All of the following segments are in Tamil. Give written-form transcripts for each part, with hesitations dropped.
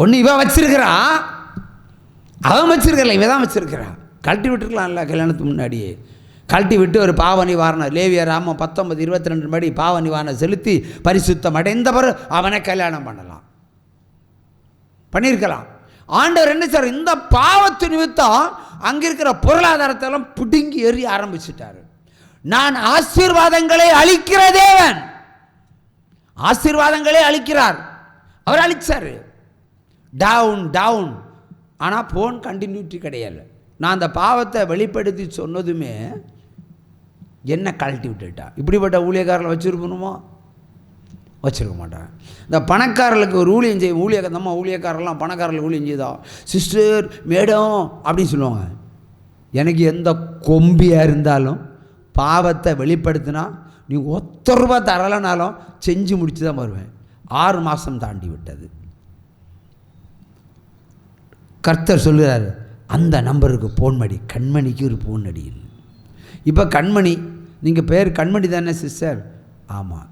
ஒன்று இவன் வச்சிருக்கிறான், அவன் வச்சிருக்கல, இவன் தான் வச்சிருக்கிறான். கழட்டி விட்டுருக்கலாம்ல கல்யாணத்துக்கு முன்னாடியே. கழட்டி விட்டு ஒரு பாவ நிவாரணம் லேவியர் ராமம் 19:22 படி பாவ நிவாரணம் செலுத்தி பரிசுத்தம் அடைந்த பிறகு அவனை கல்யாணம் பண்ணலாம், பண்ணியிருக்கலாம். ஆண்டவர் என்ன சார், இந்த பாவத்து நிமித்தம் அங்கே இருக்கிற பொருளாதாரத்தெல்லாம் பிடுங்கி எறிய ஆரம்பிச்சுட்டாரு. நான் ஆசீர்வாதங்களை அளிக்கிற தேவன், ஆசீர்வாதங்களே அளிக்கிறார். அவர் அளிச்சார். Down down. ஆனால் போன் கண்டினியூட்டி கிடையாது. நான் அந்த பாவத்தை வெளிப்படுத்தி சொன்னதுமே என்ன கழட்டி விட்டுட்டா. இப்படிப்பட்ட ஊழியக்காரர்களை வச்சுருக்கணுமோ? வச்சுருக்க மாட்டாங்க. இந்த பணக்காரர்களுக்கு ஒரு ஊழியம் செய்யும் நம்ம ஊழியக்காரெல்லாம் பணக்காரர்களுக்கு ஊழியம் செய்தா சிஸ்டர் மேடம் அப்படின்னு சொல்லுவாங்க. எனக்கு எந்த கொம்பியாக இருந்தாலும் பாவத்தை வெளிப்படுத்தினா நீ ₹1 தரலைனாலும் செஞ்சு முடித்து தான் வருவேன். 6 மாதம் தாண்டி விட்டது. கர்த்தர் சொல்லுறாரு, அந்த நம்பருக்கு ஃபோன் அடி. கண்மணிக்கு ஒரு ஃபோன் அடி. இப்போ கண்மணி, நீங்கள் பேர் கண்மணி தானே சிஸ்டர்? ஆமாம்.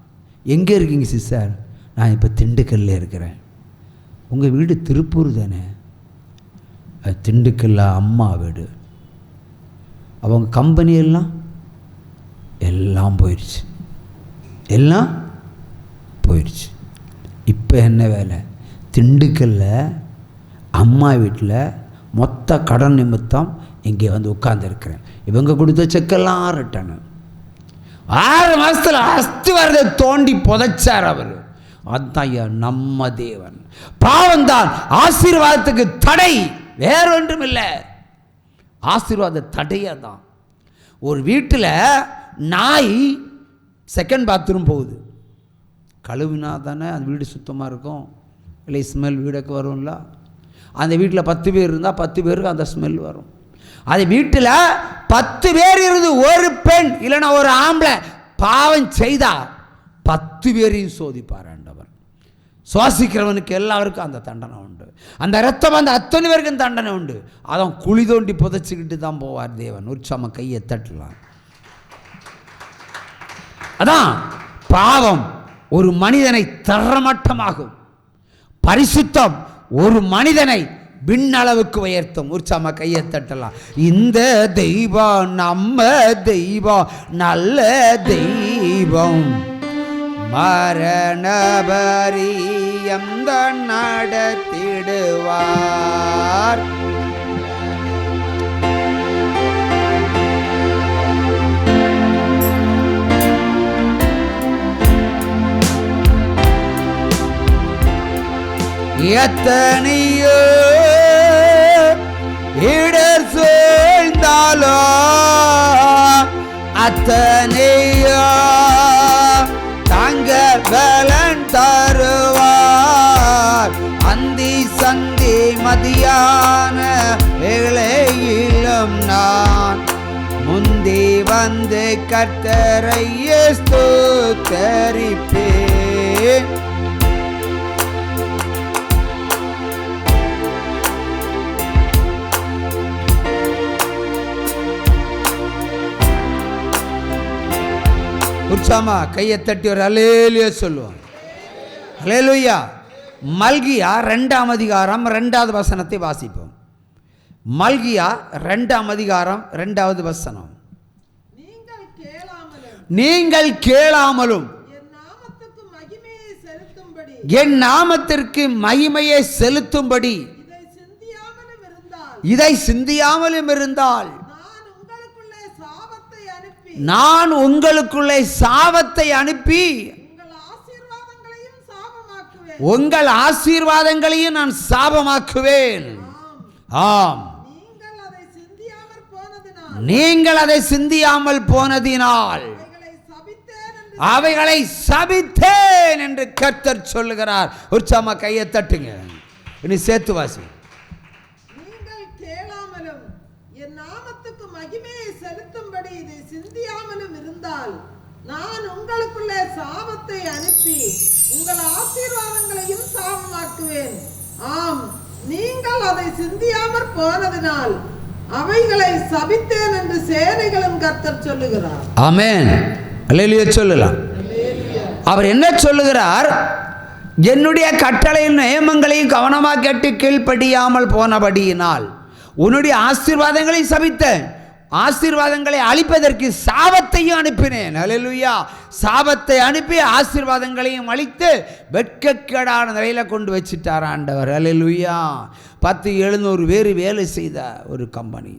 எங்கே இருக்கீங்க சிஸ்டர்? நான் இப்போ திண்டுக்கல்ல இருக்கிறேன். உங்கள் வீடு திருப்பூர் தானே? திண்டுக்கல்ல அம்மா வீடு. அவங்க கம்பெனியெல்லாம் எல்லாம் போயிடுச்சு, எல்லாம் போயிடுச்சு. இப்போ என்ன வேலை? திண்டுக்கல்ல அம்மா வீட்டில் மொத்த கடன் நிமித்தம் இங்கே வந்து உட்கார்ந்துருக்கிறேன். இவங்க கொடுத்த செக்கெல்லாம் ரிட்டனு. 6 மாதத்தில் அஸ்திவாரத்தை தோண்டி புதைச்சார் அவர். அதுதான் நம்ம தேவன். பாவம்தான் ஆசீர்வாதத்துக்கு தடை, வேற ஒன்றும் இல்லை. ஆசீர்வாத தடையாக தான். ஒரு வீட்டில் நாய் செகண்ட் பாத்ரூம் போகுது, கழுவினா தானே அந்த வீடு சுத்தமாக இருக்கும், இல்லை ஸ்மெல் வீடுக்கு வரும்ல. அந்த வீட்டில் 10 பேர் இருந்தால் 10 பேருக்கு அந்த ஸ்மெல் வரும். அது வீட்டில் 10 பேர் இருந்து ஒரு பெண் இல்லைன்னா ஒரு ஆம்பளை பாவம் செய்தா 10 பேரையும் சோதிப்பார் ஆண்டவர். சுவாசிக்கிறவனுக்கு எல்லாருக்கும் அந்த தண்டனை உண்டு. அந்த ரத்தம் அந்த அத்தனை பேருக்கும் தண்டனை உண்டு. அதான் குழி தோண்டி புதைச்சிக்கிட்டு தான் போவார் தேவன். உற்சாம கையை தட்டலாம். அதான் பாவம் ஒரு மனிதனை தரமட்டமாகும், பரிசுத்தம் ஒரு மனிதனை விண்ணளவுக்கு உயர்த்தும். உற்சாம கையை தட்டலாம். இந்த தெய்வம் நம்ம தெய்வம், நல்ல தெய்வம், மரணபரியம் தான் நடத்திடுவார். எத்தனையோ இடர் சூழ்ந்தாலோ அத்தனையோ தாங்க பலன் தருவார். அந்தி சந்தி மதியான வேளையிலும் நான் முந்தி வந்து கர்த்தரை ஸ்தோத்தரிப்பேன். உற்சாமா கையை தட்டி ஒரு அல்லேலூயா சொல்லுவோம். அல்லேலூயா. மல்கியா 2ஆம் அதிகாரம் 2வது வசனத்தை வாசிப்போம். மல்கியா 2ஆம் அதிகாரம் 2வது வசனம். நீங்கள் கேளாமலும் என் நாமத்திற்கு மகிமையை செலுத்தும்படி இதை சிந்தியாமலும் இருந்தால் நான் உங்களுக்குள்ளே சாபத்தை அனுப்பி உங்கள் ஆசீர்வாதங்களையும் நான் சாபமாக்குவேன். ஆம், நீங்கள் அதை சிந்தியாமல் போனதினால் அவைகளை சபித்தேன் என்று கர்த்தர் சொல்லுகிறார். உற்சாம கையை தட்டுங்க. இனி சேர்த்து வாசி. நான் உங்களுக்குள்ளே சாபத்தை அனுப்பி உங்கள் ஆசீர்வாதங்களையும் சாபமாக்குவேன். ஆம், நீங்கள் அதை சிந்தியாமற் போனதினால் அவைகளை சபித்தேன் என்று சேனைகளின் கர்த்தர் சொல்லுகிறார். ஆமென். அல்லேலூயா சொல்லலாம். அவர் என்ன சொல்லுகிறார்? என்னுடைய கட்டளையின் நியமங்களையும் கவனமாக கேட்டு கீழ்ப்படியாமல் போனபடியினால் உன்னுடைய ஆசீர்வாதங்களை சபித்தேன், ஆசீர்வாதங்களை அழிப்பதற்கு சாபத்தையும் அனுப்பினேன். அல்லேலூயா. சாபத்தை அனுப்பி ஆசீர்வாதங்களையும் அழித்து வெட்கக்கேடான நிலையில கொண்டு வச்சிட்டார் ஆண்டவர். அல்லேலூயா. 10,700 பேர் வேலை செய்த ஒரு கம்பெனி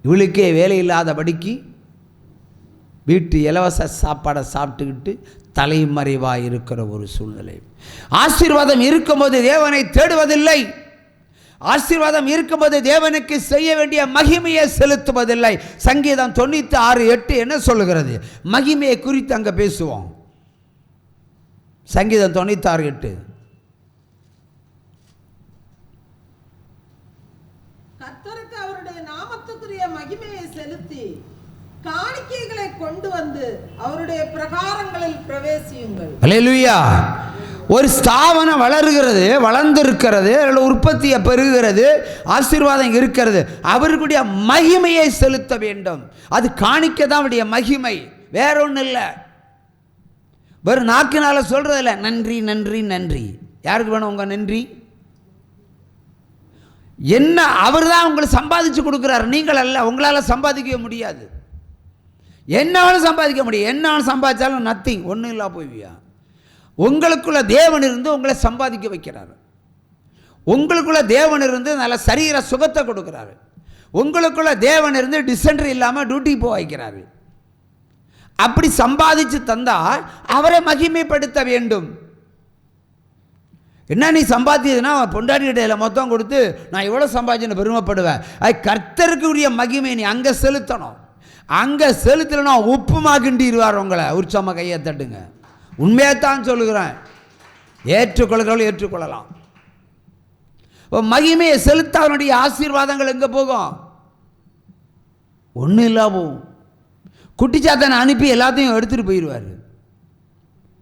இவளுக்கே வேலை இல்லாதபடிக்கு வீட்டு இலவச சாப்பாடை சாப்பிட்டுக்கிட்டு தலைமறைவாக இருக்கிற ஒரு சூழ்நிலை. ஆசீர்வாதம் இருக்கும்போது தேவனை தேடுவதில்லை, ஆசீர்வாதம் இருக்கும்போது தேவனுக்கு செய்ய வேண்டிய மகிமையை செலுத்துவதில்லை. சங்கீதம் 96:8 என்ன சொல்லுகிறது? மகிமையை குறித்து அங்கே பேசுவோம். சங்கீதம் 96:8. கர்த்தருக்கு அவருடைய நாமத்துக்குரிய மகிமையை செலுத்தி காணிக்கைகளை கொண்டு வந்து அவருடைய பிரகாரங்களில் பிரவேசியுங்கள். அல்லேலூயா. ஒரு ஸ்தாபனம் வளருகிறது, வளர்ந்திருக்கிறது, உற்பத்தியை பெருகிறது, ஆசீர்வாதம் இருக்கிறது, அவருடைய மகிமையை செலுத்த வேண்டும். அது காணிக்க தான் அவருடைய மகிமை, வேற ஒன்றும் இல்லை. வெறும் நாக்குனால சொல்றதில்ல நன்றி நன்றி நன்றி. யாருக்கு வேணும் உங்க நன்றி? என்ன அவர் தான் உங்களை சம்பாதிச்சு கொடுக்குறாரு, நீங்கள் அல்ல. உங்களால் சம்பாதிக்க முடியாது. என்னாலும் சம்பாதிக்க முடியும், என்னாலும் சம்பாதிச்சாலும் நத்திங், ஒன்றும் இல்லா போய்வியா. உங்களுக்குள்ள தேவன் இருந்து உங்களை சம்பாதிக்க வைக்கிறாரு. உங்களுக்குள்ள தேவன் இருந்து நல்ல சரீர சுகத்தை கொடுக்குறாரு. உங்களுக்குள்ள தேவன் இருந்து டிசென்ட்ரி இல்லாமல் டியூட்டி போக வைக்கிறாரு. அப்படி சம்பாதிச்சு தந்தா அவரை மகிமைப்படுத்த வேண்டும். என்ன நீ சம்பாதிச்சதுன்னா பொண்டாட்டிகிட்ட மொத்தம் கொடுத்து நான் எவ்வளோ சம்பாதிச்சுன்னு பெருமைப்படுவேன். அது கர்த்தருக்கு உரிய மகிமை நீ அங்கே செலுத்தணும். அங்கே செலுத்தலைன்னா உப்புமா கிண்டிடுவார் உங்களை. உற்சவமாக கையை தட்டுங்க. உண்மையைத்தான் சொல்லுகிறேன். ஏற்றுக்கொள்கிறவர்கள் ஏற்றுக்கொள்ளலாம். மகிமையை செலுத்தாதனுடைய ஆசீர்வாதங்கள் எங்கே போகும்? ஒன்றும் இல்லா போகும். குட்டிச்சாத்தனை அனுப்பி எல்லாத்தையும் எடுத்துகிட்டு போயிடுவார்.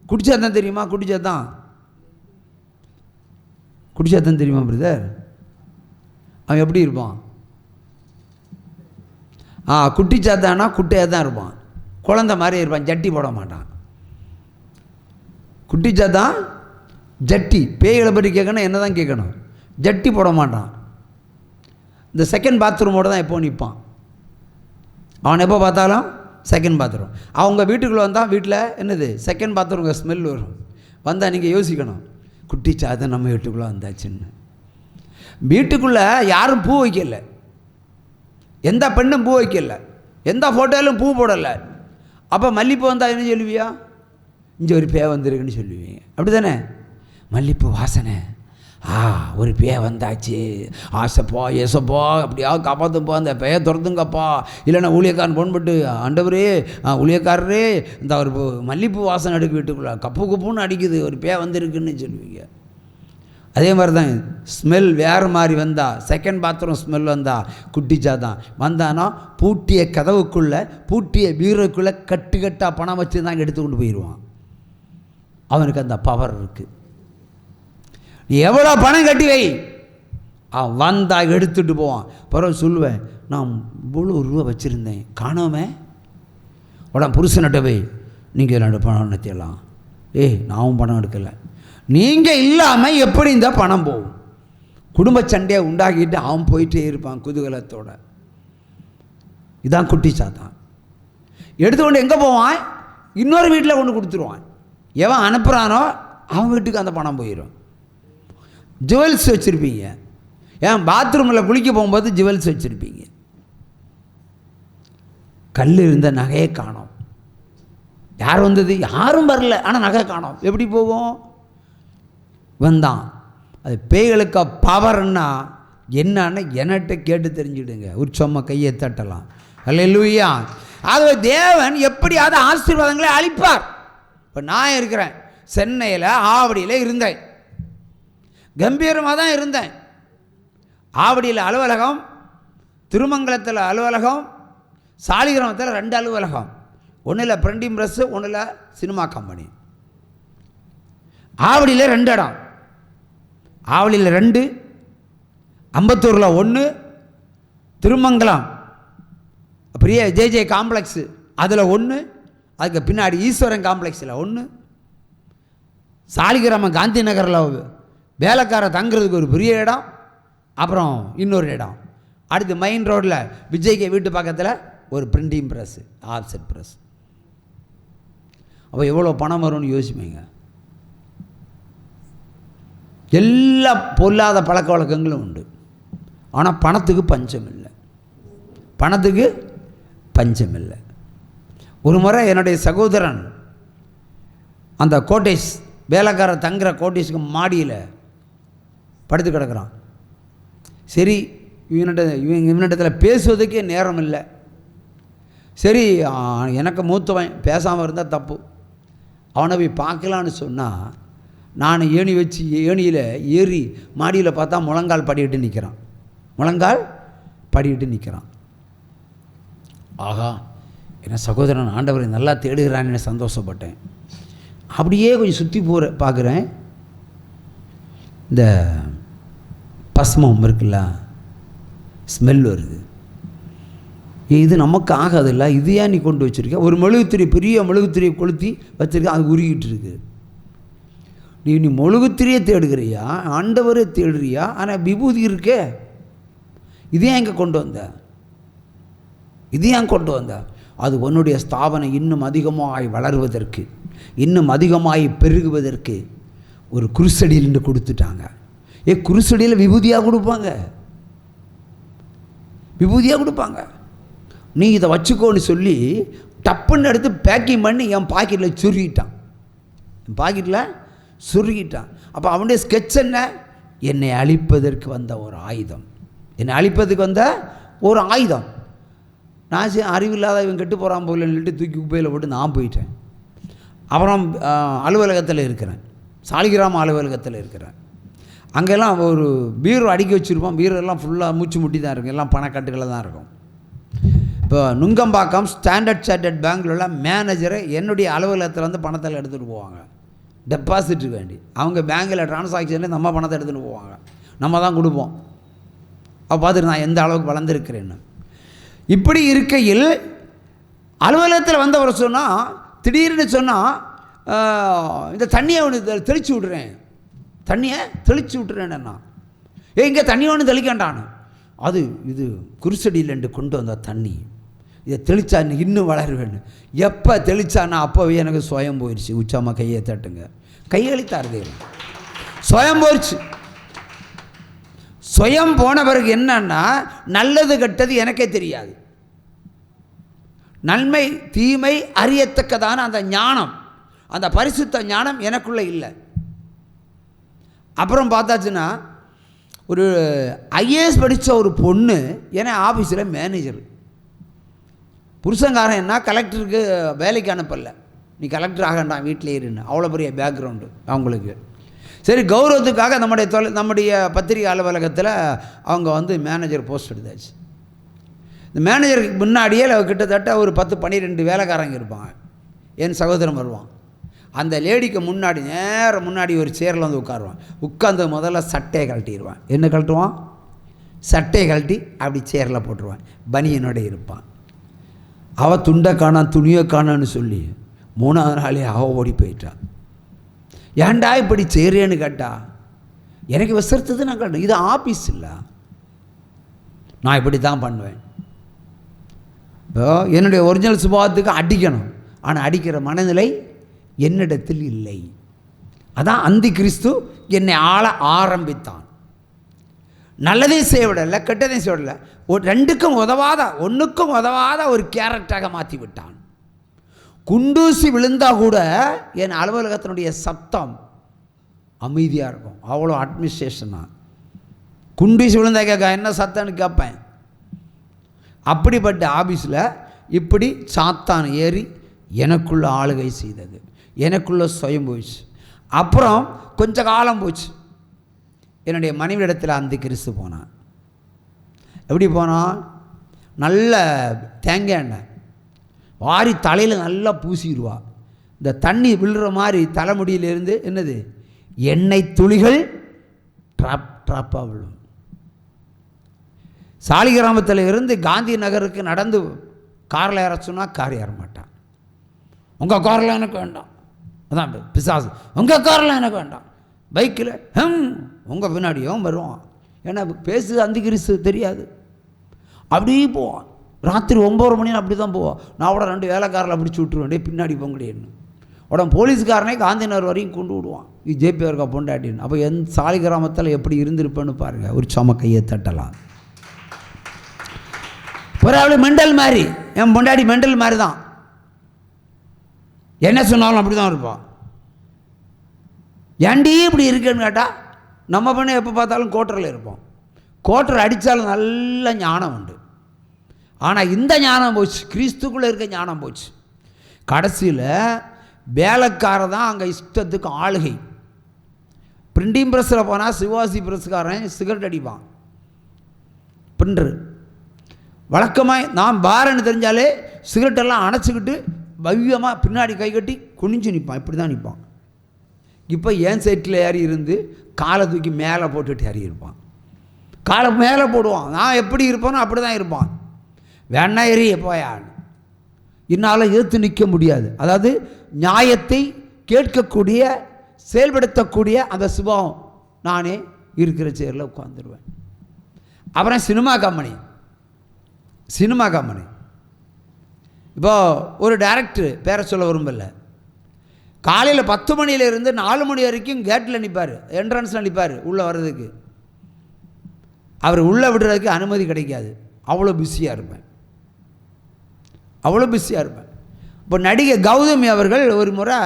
குட்டிச்சாத்தன் தெரியுமா? குட்டிச்சாத்தன் தெரியுமா பிரதர்? அவன் எப்படி இருப்பான்? குட்டிச்சாத்தானா குட்டையாக தான் இருப்பான், குழந்தை மாதிரி இருப்பான், ஜட்டி போட மாட்டான். குட்டிச்சாத்தான் ஜட்டி. பேய்களை பற்றி கேட்கணும், என்ன தான் கேட்கணும்? ஜட்டி போட மாட்டான். இந்த செகண்ட் பாத்ரூமோடு தான் எப்போ நிற்பான். அவன் எப்போ பார்த்தாலும் செகண்ட் பாத்ரூம். அவங்க வீட்டுக்குள்ளே வந்தால் வீட்டில் என்னது செகண்ட் பாத்ரூம் ஸ்மெல் வரும். வந்தால் நீங்கள் யோசிக்கணும், குட்டிச்சாத்தான் நம்ம வீட்டுக்குள்ளே வந்தாச்சுன்னு. வீட்டுக்குள்ளே யாரும் பூ வைக்கல, எந்த பெண்ணும் பூ வைக்கல, எந்த ஃபோட்டோவிலும் பூ போடலை. அப்போ மல்லிப்பூ வந்தால் என்ன சொல்லுவியா? இங்கே ஒரு பே வந்திருக்குன்னு சொல்லுவீங்க, அப்படி தானே? மல்லிப்பூ வாசனை, ஒரு பே வந்தாச்சு, ஆசைப்பா ஏசப்பா அப்படியா காப்பாற்றுப்பா, அந்த பேயை துரத்துங்கப்பா, இல்லைன்னா ஊழியக்காரன் ஃபோன் போட்டு ஆண்டவரே ஊழியக்காரரே இந்த ஒரு மல்லிப்பூ வாசனை எடுக்க வீட்டுக்குள்ளே கப்பு கப்புன்னு அடிக்குது, ஒரு பே வந்திருக்குன்னு சொல்லுவீங்க. அதே மாதிரி தான் ஸ்மெல் வேறு மாதிரி வந்தால், செகண்ட் பாத்ரூம் ஸ்மெல் வந்தால் குட்டிச்சா தான் வந்தானா பூட்டிய கதவுக்குள்ளே பூட்டிய பீரோக்குள்ளே கட்டாக பணம் வச்சு தான் எடுத்து கொண்டு போயிடுவான். அவனுக்கு அந்த பவர் இருக்குது. நீ எவ்வளோ பணம் கட்டி வை, அவன் வந்தால் எடுத்துகிட்டு போவான். பிறகு சொல்லுவேன், நான் இவ்வளோ ரூபா வச்சுருந்தேன் காணாமே. உடனே புருஷன்கிட்ட போய் நீங்கள் என்னோட பணம் நடத்திடலாம். நானும் பணம் எடுக்கலை. நீங்கள் இல்லாமல் எப்படி இந்த பணம் போகும்? குடும்ப சண்டையை உண்டாக்கிட்டு அவன் போயிட்டே இருப்பான் குதூகலத்தோட. இதான் குட்டிச்சாத்தான். எடுத்துக்கொண்டு எங்கே போவான்? இன்னொரு வீட்டில் கொண்டு கொடுத்துருவான். எவன் அனுப்புகிறானோ அவன் வீட்டுக்கு அந்த பணம் போயிடும். ஜுவல்ஸ் வச்சுருப்பீங்க, ஏன் பாத்ரூமில் குளிக்க போகும்போது ஜுவல்ஸ் வச்சுருப்பீங்க. கல் இருந்த நகையை காணோம். யார் வந்தது? யாரும் வரல, ஆனால் நகை காணோம். எப்படி போவோம்? வந்தான். அது பேய்களுக்கு பவர்னா என்னன்னு என்கிட்ட கேட்டு தெரிஞ்சுடுங்க. உற்சவமாக கையை தட்டலாம். அல்லேலூயா. ஆகவே தேவன் எப்படியாவது ஆசீர்வாதங்களை அளிப்பார். இப்போ நான் இருக்கிறேன், சென்னையில் ஆவடியில் இருந்தேன், கம்பீரமாக தான் இருந்தேன். ஆவடியில் அலுவலகம், திருமங்கலத்தில் அலுவலகம், சாலிகிராமத்தில் 2 அலுவலகம். ஒன்றில் பிரிண்டிங் ப்ரெஸ்ஸு, ஒன்றில் சினிமா கம்பெனி. ஆவடியில் 2 இடம். ஆவடியில் 2, அம்பத்தூரில் 1, திருமங்கலம் பெரிய ஜே காம்ப்ளெக்ஸு அதில் 1, அதுக்கு பின்னாடி ஈஸ்வரன் காம்ப்ளெக்ஸில் 1, சாலிகிராமம் காந்தி நகரில் வேலைக்கார தங்குறதுக்கு ஒரு பெரிய இடம், அப்புறம் இன்னொரு இடம். அடுத்து மெயின் ரோட்டில் விஜய்க்கு வீட்டு பக்கத்தில் ஒரு பிரிண்டிங் ப்ரெஸ்ஸு, ஆஃப்செட் ப்ரெஸ். அப்போ எவ்வளோ பணம் வரும்னு யோசிப்பீங்க. எல்லா பொல்லாத பழக்க வழக்கங்களும் உண்டு. ஆனால் பணத்துக்கு பஞ்சம் இல்லை, பணத்துக்கு பஞ்சம் இல்லை. ஒரு முறை என்னுடைய சகோதரன் அந்த கோட்டேஜ், வேலைக்கார தங்குற கோட்டேஜுக்கு மாடியில் படுத்து கிடக்கிறான். சரி, இவனிடத்தில் பேசுவதுக்கே நேரம் இல்லை. சரி, எனக்கு மூத்தவன், பேசாமல் இருந்தால் தப்பு. அவனை போய் பார்க்கலான்னு சொன்னால், நான் ஏணி வச்சு ஏணியில் ஏறி மாடியில் பார்த்தா முழங்கால் படிக்கிட்டு நிற்கிறான், முழங்கால் படிக்கிட்டு நிற்கிறான். ஆகா, என்ன சகோதரன் ஆண்டவரை நல்லா தேடுகிறான்னு சந்தோஷப்பட்டேன். அப்படியே கொஞ்சம் சுற்றி பார்க்குறேன். இந்த பஸ்மம் இருக்குல்ல, ஸ்மெல் வருது. இது நமக்கு ஆகாதில்ல, இது ஏன் நீ கொண்டு வச்சுருக்க? ஒரு மெழுகுத்திரி, பெரிய மெழுகுத்திரியை கொளுத்தி வச்சுருக்க, அது உருகிட்டு இருக்கு. நீ மெழுகுத்திரியை தேடுகிறியா, ஆண்டவரை தேடுறியா? ஆனால் விபூதி இருக்கே, இது ஏன் இங்கே கொண்டு வந்த? இது ஏன் கொண்டு வந்த? அது உன்னுடைய ஸ்தாபனம் இன்னும் அதிகமாய் வளருவதற்கு, இன்னும் அதிகமாய் பெருகுவதற்கு ஒரு குருசடியில் நின்று கொடுத்துட்டாங்க. குருசடியில் விபூதியாக கொடுப்பாங்க, விபூதியாக கொடுப்பாங்க. நீ இதை வச்சுக்கோன்னு சொல்லி டப்புன்னு எடுத்து பேக்கிங் பண்ணி என் பாக்கெட்டில் சுருகிட்டான், என் பாக்கெட்டில் சுருகிட்டான். அப்போ அவனுடைய ஸ்கெட்ச் என்ன? என்னை அழிப்பதற்கு வந்த ஒரு ஆயுதம், என்னை அழிப்பதற்கு வந்த ஒரு ஆயுதம். நான் அறிவில்லாத இவன் கெட்டு போகிறான் போகலன்னுட்டு தூக்கி குப்பையில் போட்டு நான் போயிட்டேன். அப்புறம் அலுவலகத்தில் இருக்கிறேன், சாலிகிராம அலுவலகத்தில் இருக்கிறேன். அங்கெல்லாம் ஒரு பீரோ அடுக்கி வச்சுருப்போம். பீரோலாம் ஃபுல்லாக மூச்சு முட்டி தான் இருக்கும், எல்லாம் பணக்கட்டுகளை தான் இருக்கும். இப்போ நுங்கம்பாக்கம் ஸ்டாண்டர்ட் சார்ட்டர்ட் பேங்க்லலாம் மேனேஜரை என்னுடைய அலுவலகத்தில் வந்து பணத்தில் எடுத்துகிட்டு போவாங்க, டெபாசிட்டுக்கு வேண்டி. அவங்க பேங்கில் டிரான்சாக்ஷனில் நம்ம பணத்தை எடுத்துகிட்டு போவாங்க, நம்ம தான் கொடுப்போம். அப்போ பார்த்துட்டு நான் எந்த அளவுக்கு வளர்ந்துருக்கிறேன்னு. இப்படி இருக்கையில் அலுவலகத்தில் வந்தவரை சொன்னால், திடீர்னு சொன்னால், இந்த தண்ணியை ஒன்று தெளித்து விட்றேன், தண்ணியை தெளித்து விட்டுறேன்னா, இங்கே தண்ணி ஒன்று தெளிக்கண்டான்னு. அது இது குருசடியிலேருந்து கொண்டு வந்த தண்ணி, இதை தெளித்தா இன்னும் வளருவேன். எப்போ தெளித்தானா அப்போவே எனக்கு சுயம் போயிடுச்சு. உச்சாமா கையை தட்டுங்க, கையளித்தாருதே, சுயம் போயிடுச்சு. சுயம் போன பிறகு என்னன்னா, நல்லது கெட்டது எனக்கே தெரியாது. நன்மை தீமை அறியத்தக்கதான அந்த ஞானம், அந்த பரிசுத்த ஞானம் எனக்குள்ளே இல்லை. அப்புறம் பார்த்தாச்சுன்னா, ஒரு ஐஏஎஸ் படித்த ஒரு பொண்ணு ஏன்னா ஆஃபீஸில் மேனேஜர். புருஷங்காரன் என்ன கலெக்டருக்கு வேலைக்கு அனுப்பலை, நீ கலெக்டர் ஆகண்டாம் வீட்டிலே இருன்னு, அவ்வளோ பெரிய பேக்ரவுண்டு அவங்களுக்கு. சரி, கௌரவத்துக்காக நம்முடைய பத்திரிகை அலுவலகத்தில் அவங்க வந்து மேனேஜர் போஸ்ட் எடுத்தாச்சு. இந்த மேனேஜருக்கு முன்னாடியே கிட்டத்தட்ட ஒரு 10-12 வேலைக்காரங்க இருப்பாங்க. என் சகோதரன் வருவான், அந்த லேடிக்கு முன்னாடி நேரம் முன்னாடி ஒரு சேரில் வந்து உட்காருவான். உட்காந்து முதல்ல சட்டையை கழட்டிடுவான். என்ன கழட்டுவான்? சட்டையை கழட்டி அப்படி சேரில் போட்டுருவான். பனியனோட இருப்பான். அவள் துண்டை காணான் துணியை காணான்னு சொல்லி 3ஆவது நாளே அவள் ஓடி போயிட்டான். ஏன்டா இப்படி செய்கிறேன்னு கேட்டா, எனக்கு விசரித்தது நான் கேட்டேன், இது ஆஃபீஸ் இல்லை, நான் இப்படி தான் பண்ணுவேன். என்னுடைய ஒரிஜினல் சுபாவத்துக்கு அடிக்கணும், ஆனால் அடிக்கிற மனநிலை என்னிடத்தில் இல்லை. அதான் அந்தி கிறிஸ்து என்னை ஆள ஆரம்பித்தான். நல்லதையும் செய்ய விடலை, கெட்டதையும் செய்ய விடலை. ரெண்டுக்கும் உதவாத, ஒன்றுக்கும் உதவாத ஒரு கேரக்டராக மாற்றி விட்டான். குண்டூசி விழுந்தா கூட என் அலுவலகத்தினுடைய சத்தம் அமைதியாக இருக்கும், அவ்வளோ அட்மினிஸ்ட்ரேஷனாக. குண்டூசி விழுந்தா கேட்க என்ன சத்தம்னு கேட்பேன். அப்படிப்பட்ட ஆஃபீஸில் இப்படி சாத்தான் ஏறி எனக்குள்ள ஆளுகை செய்தது, எனக்குள்ள சுயம் போச்சு. அப்புறம் கொஞ்ச காலம் போச்சு, என்னுடைய மனைவியிடத்தில் அந்த கிறிஸ்து போனான். எப்படி போனான்? நல்ல தேங்காய் எண்ணெய் வாரி தலையில் நல்லா பூசிடுவா. இந்த தண்ணி விழுற மாதிரி தலைமுடியிலிருந்து என்னது எண்ணெய் துளிகள் ட்ராப்பாக விழும். சாலிகிராமத்தில் இருந்து காந்தி நகருக்கு நடந்து காரில் ஏற சொன்னால் கார் ஏற மாட்டான். உங்கள் காரில் எனக்கு வேண்டாம், அதான் பிசாசு. உங்கள் காரெல்லாம் எனக்கு வேண்டாம், பைக்கில் உங்கள் பின்னாடியும் வருவான். ஏன்னா பேசு அந்த கிறிஸ்து தெரியாது, அப்படியே போவான். ராத்திரி 9 மணி அப்படி தான் போவான். நான் கூட 2 வேலைக்காரில் பிடிச்சி விட்டுருவேன், பின்னாடி போங்கடின்னு. உடனே போலீஸ்காரனே காந்திநகர் வரையும் கொண்டு விடுவான், இது ஜேபி இருக்கா பொண்டாட்டின்னு. அப்போ சாலி கிராமத்தில் எப்படி இருந்திருப்பேன்னு பாருங்கள். ஒரு சும கையை தட்டலாம். ஒரு மெண்டல் மாதிரி, என் பொண்டாட்டி மெண்டல் மாதிரி தான், என்ன சொன்னாலும் அப்படி தான் இருப்பான். ஏன்டி இப்படி இருக்குன்னு கேட்டால், நம்ம பண்ண எப்போ பார்த்தாலும் கோட்டரில் இருப்போம். கோட்டர் அடித்தாலும் நல்ல ஞானம் உண்டு. ஆனால் இந்த ஞானம் போச்சு, கிறிஸ்துக்குள்ளே இருக்க ஞானம் போச்சு. கடைசியில் வேலைக்கார தான் அங்கே இஷ்டத்துக்கு ஆளுகை. பிரிண்டிங் ப்ரெஸ்ஸில் போனால் சிவாசி ப்ரெஸ்ஸுக்காரன் சிகரெட் அடிப்பான், பிரிண்டரு. வழக்கமாக நான் பாரன்னு தெரிஞ்சாலே சிகரெட்டெல்லாம் அணைச்சிக்கிட்டு பவ்யமாக பின்னாடி கை கட்டி குனிஞ்சு நிற்பான், இப்படி தான் நிற்பான். இப்போ ஏன் சைட்டில் ஏறி இருந்து காலை தூக்கி மேலே போட்டுட்டு ஏறி இருப்பான், காலை மேலே போடுவான். நான் எப்படி இருப்பானோ அப்படி தான் இருப்பான். வேணா ஏறி எப்போயான்னு என்னால் எதிர்த்து நிற்க முடியாது. அதாவது நியாயத்தை கேட்கக்கூடிய செயல்படுத்தக்கூடிய அந்த சுபாவம் நானே இருக்கிற சேரில் உட்காந்துருவேன். அப்புறம் சினிமா கம்பெனி இப்போ ஒரு டைரக்டர் பேரை சொல்ல விரும்பல, காலையில் 10 மணியிலேருந்து 4 மணி வரைக்கும் கேட்டில் நிற்பார், என்ட்ரன்ஸில் நிற்பார். உள்ளே வர்றதுக்கு அவர் உள்ளே விடுறதுக்கு அனுமதி கிடைக்காது. அவ்வளோ பிஸியாக இருப்பேன். இப்போ நடிகை கௌதமி அவர்கள் ஒரு முறை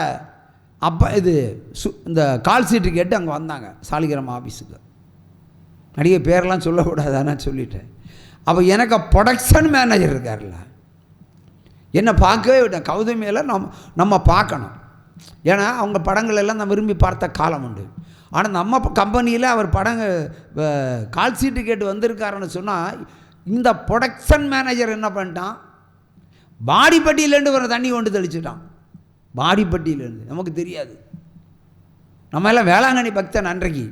இந்த கால் சீட்டு கேட்டு அங்கே வந்தாங்க சாலிகிராம ஆஃபீஸுக்கு. நடிகை பேரெல்லாம் சொல்லக்கூடாது, நான் சொல்லிட்டேன். அப்போ எனக்கு ப்ரொடக்ஷன் மேனேஜர் இருக்கார்ல, என்னை பார்க்கவே விட்டேன். கௌதமியெல்லாம் நம்ம பார்க்கணும், ஏன்னா அவங்க படங்கள் எல்லாம் நான் விரும்பி பார்த்த காலம் உண்டு. ஆனால் நம்ம கம்பெனியில் அவர் கால் சீட்டு கேட்டு வந்திருக்காருன்னு சொன்னால், இந்த ப்ரொடக்ஷன் மேனேஜர் என்ன பண்ணிட்டான், பாடிப்பட்டியிலேருந்து ஒரு தண்ணி கொண்டு தெளிச்சுட்டான். பாடிப்பட்டியிலேருந்து நமக்கு தெரியாது, நம்ம எல்லாம் வேளாங்கண்ணி பக்தன் அன்றைக்கு.